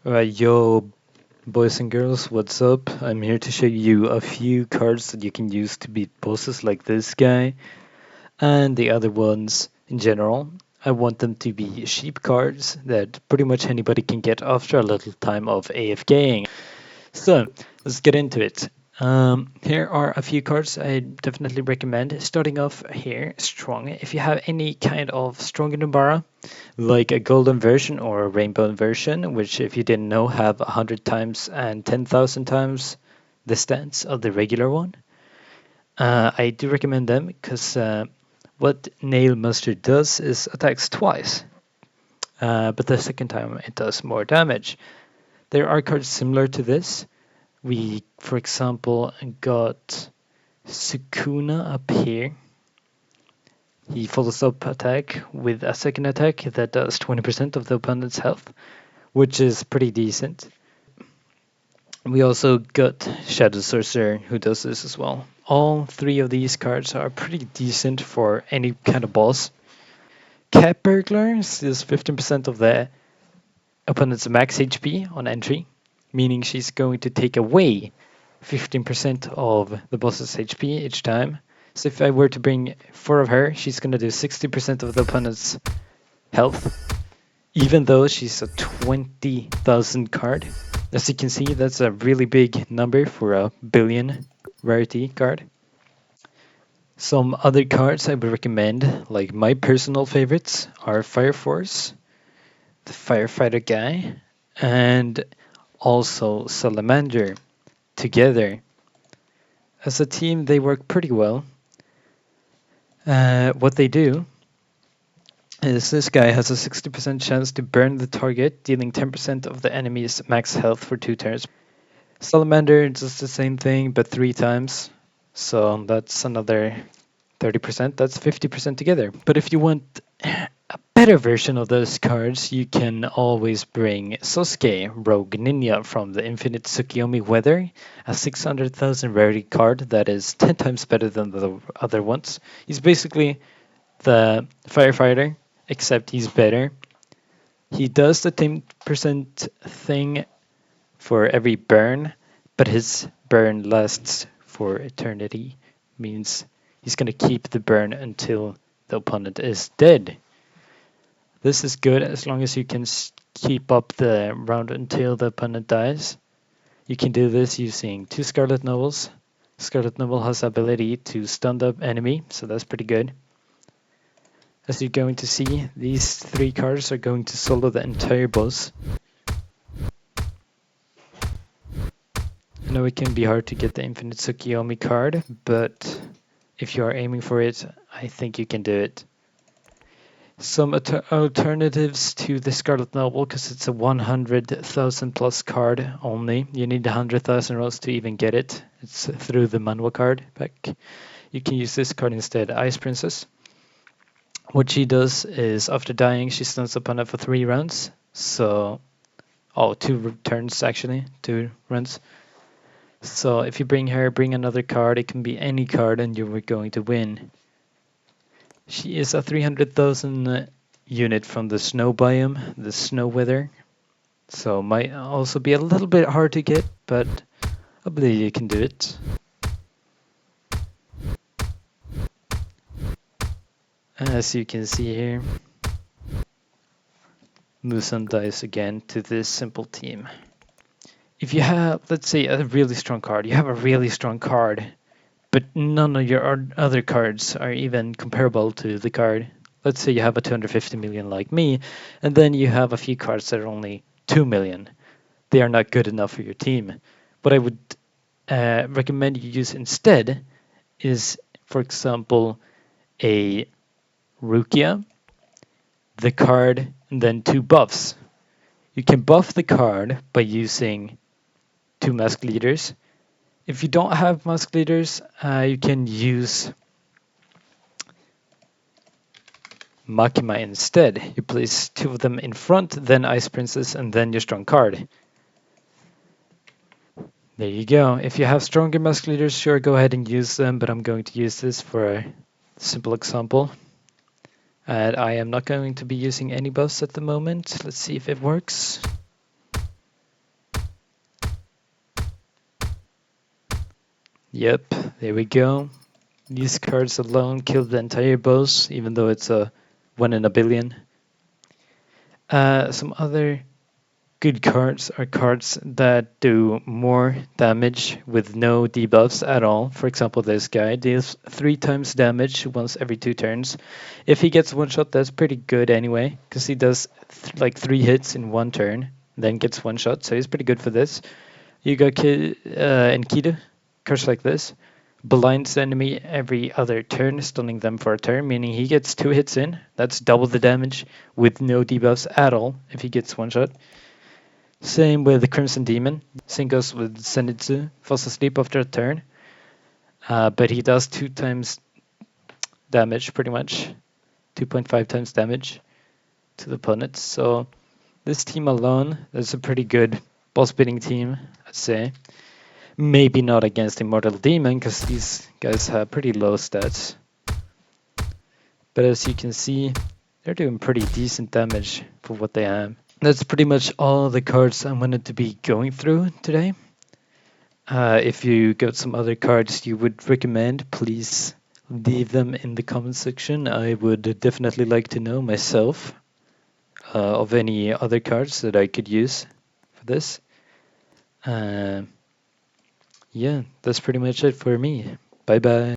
Alright, yo, boys and girls, what's up? I'm here to show you a few cards that you can use to beat bosses like this guy and the other ones in general. I want them to be cheap cards that pretty much anybody can get after a little time of AFKing. So, let's get into it. Here are a few cards I definitely recommend. Starting off here, strong. If you have any kind of strong Numbara, like a golden version or a rainbow version, which if you didn't know have 100 times and 10,000 times the stats of the regular one. I do recommend them because what Nail Mustard does is attacks twice, but the second time it does more damage. There are cards similar to this. We, for example, got Sukuna up here. He follows up attack with a second attack that does 20% of the opponent's health, which is pretty decent. We also got Shadow Sorcerer who does this as well. All three of these cards are pretty decent for any kind of boss. Cat Burglar is 15% of the opponent's max HP on entry, meaning she's going to take away 15% of the boss's HP each time. So if I were to bring 4 of her, she's going to do 60% of the opponent's health, even though she's a 20,000 card. As you can see, that's a really big number for a billion rarity card. Some other cards I would recommend, like my personal favorites, are Fire Force, the Firefighter guy, and also Salamander. Together, as a team, they work pretty well. What they do is this guy has a 60% chance to burn the target, dealing 10% of the enemy's max health for 2 turns. Salamander does the same thing, but 3 times. So that's another 30%. That's 50% together. But if you want a better version of those cards, you can always bring Sosuke, Rogue Ninja from the Infinite Tsukiyomi Weather, a 600,000 rarity card that is 10 times better than the other ones. He's basically the firefighter, except he's better. He does the 10% thing for every burn, but his burn lasts for eternity, means he's going to keep the burn until the opponent is dead. This is good as long as you can keep up the round until the opponent dies. You can do this using 2 Scarlet Nobles. Scarlet Noble has the ability to stun the enemy, so that's pretty good. As you're going to see, these 3 cards are going to solo the entire boss. I know it can be hard to get the Infinite Tsukiyomi card, but if you are aiming for it, I think you can do it. Some alternatives to the Scarlet Noble, because it's a 100,000 plus card only. You need 100,000 rolls to even get it. It's through the Manhwa card pack. You can use this card instead, Ice Princess. What she does is, after dying, she stuns opponent for 3 rounds. So, 2 turns actually, 2 runs. So if you bring her, bring another card, it can be any card and you're going to win. She is a 300,000 unit from the snow biome, the snow weather. So might also be a little bit hard to get, but I believe you can do it. As you can see here, Musan dies again to this simple team. If you have, let's say, a really strong card, you have a really strong card, but none of your other cards are even comparable to the card. Let's say you have a 250 million like me, and then you have a few cards that are only 2 million. They are not good enough for your team. What I would recommend you use instead is, for example, a Rukia, the card, and then 2 buffs. You can buff the card by using 2 Mask Leaders. If you don't have Mask Leaders, you can use Makima instead. You place 2 of them in front, then Ice Princess, and then your strong card. There you go. If you have stronger Mask Leaders, sure, go ahead and use them, but I'm going to use this for a simple example. And I am not going to be using any buffs at the moment. Let's see if it works. Yep, there we go. These cards alone kill the entire boss, even though it's a 1 in a billion. Some other good cards are cards that do more damage with no debuffs at all. For example, this guy deals 3 times damage once every 2 turns. If he gets one shot, that's pretty good anyway, because he does like 3 hits in 1 turn, then gets one shot, so he's pretty good for this. You got Enkidu, cards like this. Blinds the enemy every other turn, stunning them for a turn, meaning he gets 2 hits in. That's double the damage with no debuffs at all if he gets one shot. Same with the Crimson Demon. Same goes with Zenitsu. Falls asleep after a turn. But he does 2 times damage, pretty much. 2.5 times damage to the opponent. So this team alone is a pretty good boss beating team, I'd say. Maybe not against Immortal Demon, because these guys have pretty low stats. But as you can see, they're doing pretty decent damage for what they have. That's pretty much all the cards I wanted to be going through today. If you got some other cards you would recommend, please leave them in the comment section. I would definitely like to know myself of any other cards that I could use for this. Yeah, that's pretty much it for me. Bye bye.